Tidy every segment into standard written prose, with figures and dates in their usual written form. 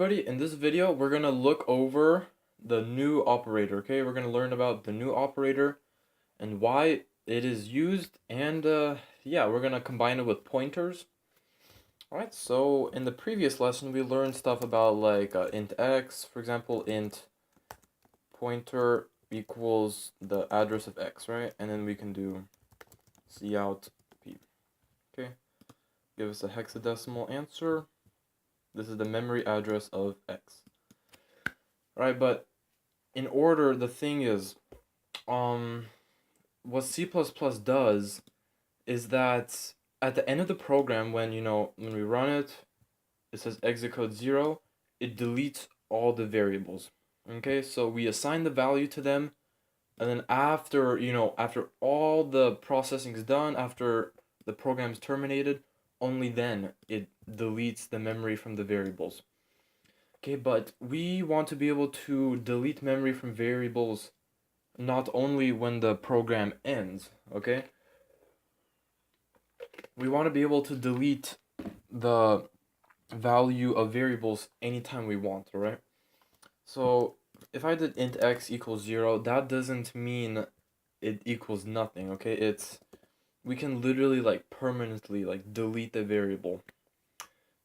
everybody, in this video we're going to look over the new operator, okay? We're going to learn about the new operator and why it is used, and yeah, we're going to combine it with pointers. Alright, so in the previous lesson we learned stuff about like int x, for example, int pointer equals the address of x, right? And then we can do cout p, okay? Give us a hexadecimal answer. This is the memory address of x. Right, but in order, the thing is, what C++ does is that at the end of the program, when we run it, it says exit code 0, it deletes all the variables. Okay, so we assign the value to them, and then after all the processing is done, after the program is terminated, only then it deletes the memory from the variables. Okay, but we want to be able to delete memory from variables not only when the program ends, okay? We want to be able to delete the value of variables anytime we want, alright? So if I did int x equals 0, that doesn't mean it equals nothing, okay? We can literally like permanently like delete the variable.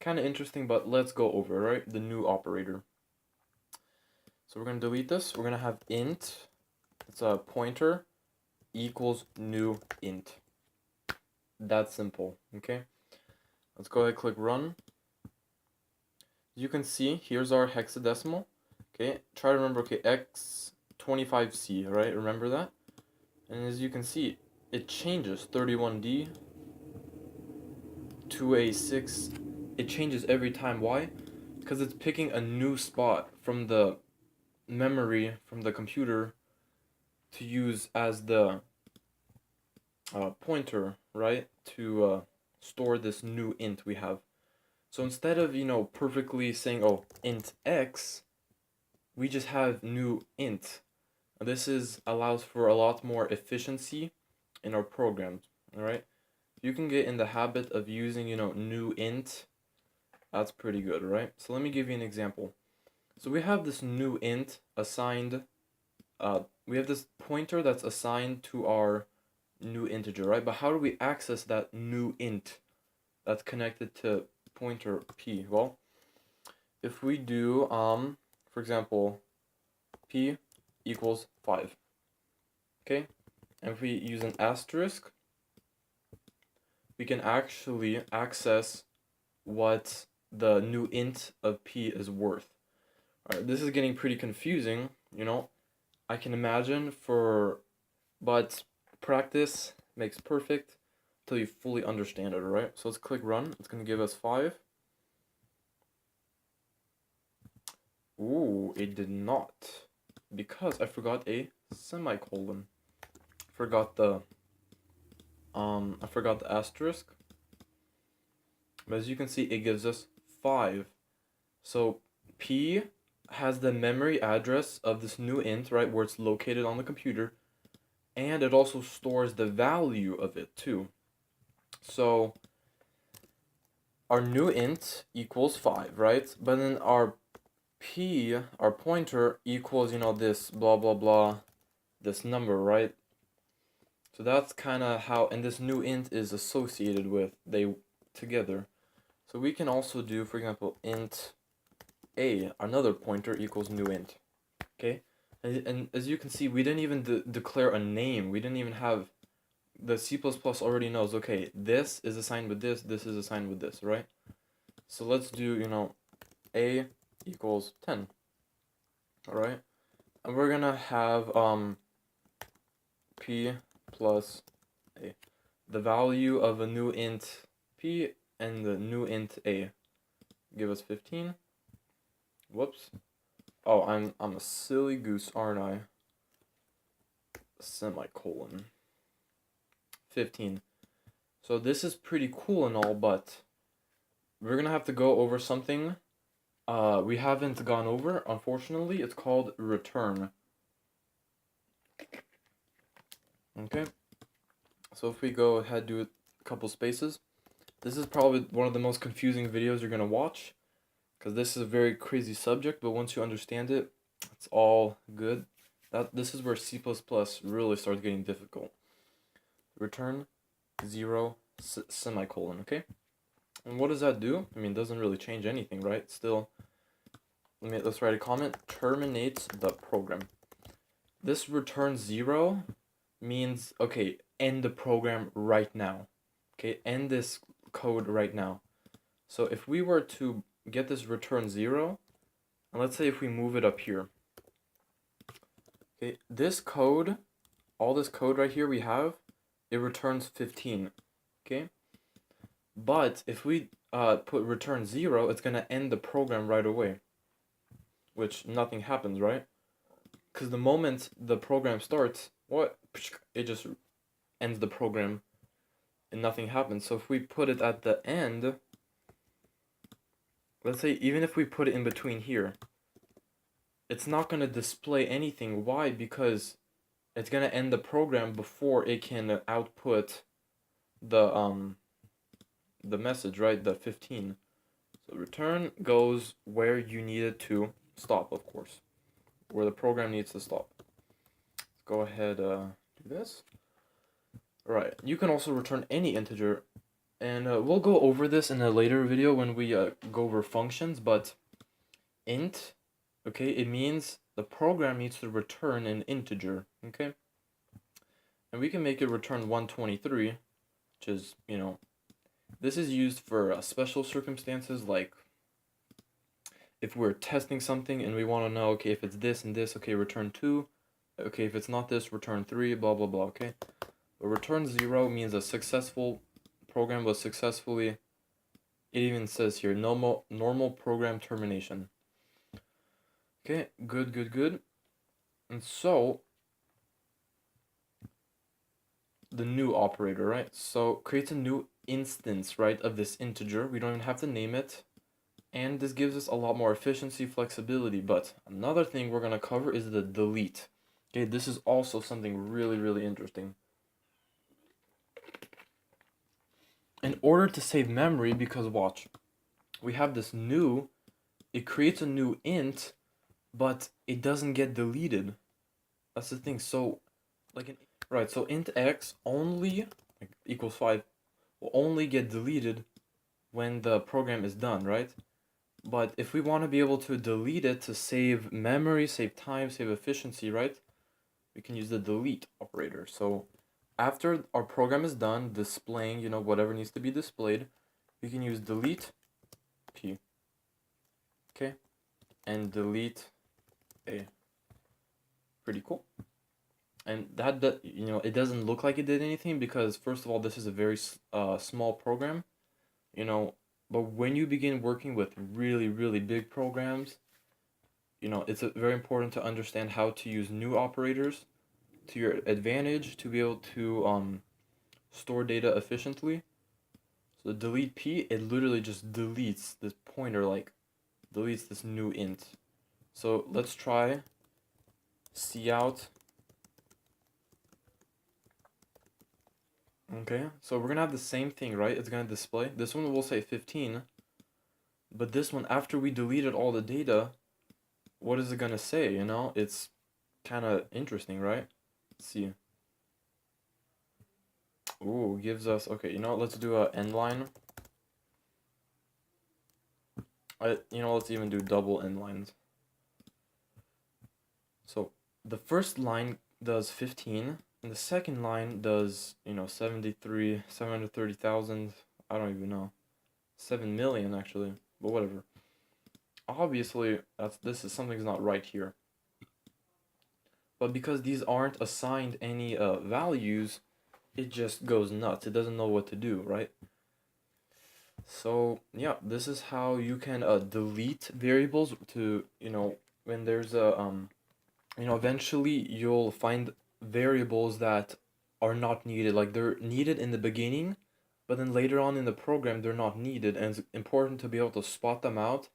Kind of interesting, but let's go over, right? The new operator. So we're going to delete this. We're going to have int, it's a pointer, equals new int. That's simple, okay? Let's go ahead and click run. As you can see, here's our hexadecimal. Okay, try to remember, okay, x25c, right? Remember that? And as you can see, it changes 31D, 2A6. It changes every time. Why? Because it's picking a new spot from the memory, from the computer, to use as the pointer, right? To store this new int we have. So instead of, perfectly saying, oh, int x, we just have new int. This allows for a lot more efficiency in our programs, all right? If you can get in the habit of using, new int, that's pretty good, right? So let me give you an example. So we have this new int assigned, we have this pointer that's assigned to our new integer, right? But how do we access that new int that's connected to pointer p? Well, if we do, for example, p equals 5, okay? And if we use an asterisk, we can actually access what the new int of p is worth. All right, this is getting pretty confusing, I can imagine but practice makes perfect until you fully understand it, alright? So let's click run. It's going to give us 5. Ooh, it did not. Because I forgot a semicolon. I forgot the asterisk. But as you can see, it gives us 5. So P has the memory address of this new int, right, where it's located on the computer, and it also stores the value of it too. So our new int equals 5, right? But then our p, our pointer, equals, this blah blah blah, this number, right? So that's kind of how, and this new int is associated with, they together. So we can also do, for example, int a, another pointer, equals new int, okay? And as you can see, we didn't even declare a name. We didn't even have, the C++ already knows, okay, this is assigned with this is assigned with this, right? So let's do, a equals 10, all right? And we're gonna have p plus a, the value of a new int p and the new int a, give us 15. Whoops. Oh, I'm a silly goose, aren't I? Semicolon. 15. So this is pretty cool and all, but we're gonna have to go over something we haven't gone over, unfortunately. It's called return. Okay. So if we go ahead, do a couple spaces. This is probably one of the most confusing videos you're gonna watch. because this is a very crazy subject, but once you understand it, it's all good. This is where C++ really starts getting difficult. Return 0 semicolon, okay? And what does that do? I mean, it doesn't really change anything, right? Still, let's write a comment. Terminates the program. This return 0 means, okay, end the program right now. Okay, end this code right now. So if we were to get this return 0, and let's say if we move it up here. Okay, this code, all this code right here we have, it returns 15. Okay? But if we put return 0, it's going to end the program right away. Which nothing happens, right? Because the moment the program starts, what? It just ends the program and nothing happens. So if we put it at the end, let's say even if we put it in between here, it's not going to display anything. Why? Because it's going to end the program before it can output the message, right? The 15. So return goes where you need it to stop, of course, where the program needs to stop. Let's go ahead do this. All right, you can also return any integer, and we'll go over this in a later video when we go over functions, but int, okay, it means the program needs to return an integer, okay? And we can make it return 123, which is, you know, this is used for special circumstances, like if we're testing something and we want to know, okay, if it's this and this, okay, return 2. Okay, if it's not this, return 3, blah, blah, blah, okay? But return 0 means a successful program was successfully, it even says here, normal program termination. Okay, good, good, good. And so, the new operator, right? So, creates a new instance, right, of this integer. We don't even have to name it. And this gives us a lot more efficiency, flexibility. But another thing we're going to cover is the delete. Okay, this is also something really, really interesting. In order to save memory, because watch, we have this new, it creates a new int, but it doesn't get deleted. That's the thing. So, right, so int x only, like, equals 5, will only get deleted when the program is done, right? But if we want to be able to delete it to save memory, save time, save efficiency, right? We can use the delete operator. So after our program is done displaying, you know, whatever needs to be displayed, we can use delete p. Okay? And delete a. Pretty cool. And that, you know, it doesn't look like it did anything because first of all, this is a very small program, you know, but when you begin working with really, really big programs, you know, it's very important to understand how to use new operators to your advantage to be able to store data efficiently. So delete p, it literally just deletes this pointer, like deletes this new int. So let's try cout. Okay, so we're gonna have the same thing, right? It's gonna display. This one will say 15, but this one, after we deleted all the data, what is it gonna say, you know? It's kind of interesting, right? Let's see. Ooh, gives us, okay, you know, let's do a end line. You know, let's even do double end lines. So the first line does 15, and the second line does, you know, 730,000, I don't even know. 7 million actually, but whatever. Obviously, something's not right here. But because these aren't assigned any values, it just goes nuts. It doesn't know what to do, right? So yeah, this is how you can delete variables to, you know, when there's a you know, eventually you'll find variables that are not needed. Like they're needed in the beginning, but then later on in the program they're not needed, and it's important to be able to spot them out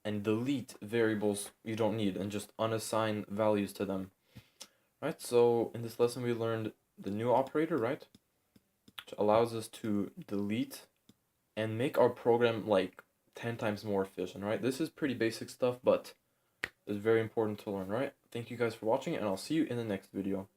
and delete variables you don't need and just unassign values to them. Right? So in this lesson we learned the new operator, right? Which allows us to delete and make our program like 10 times more efficient, right? This is pretty basic stuff, but it's very important to learn, right? Thank you guys for watching, and I'll see you in the next video.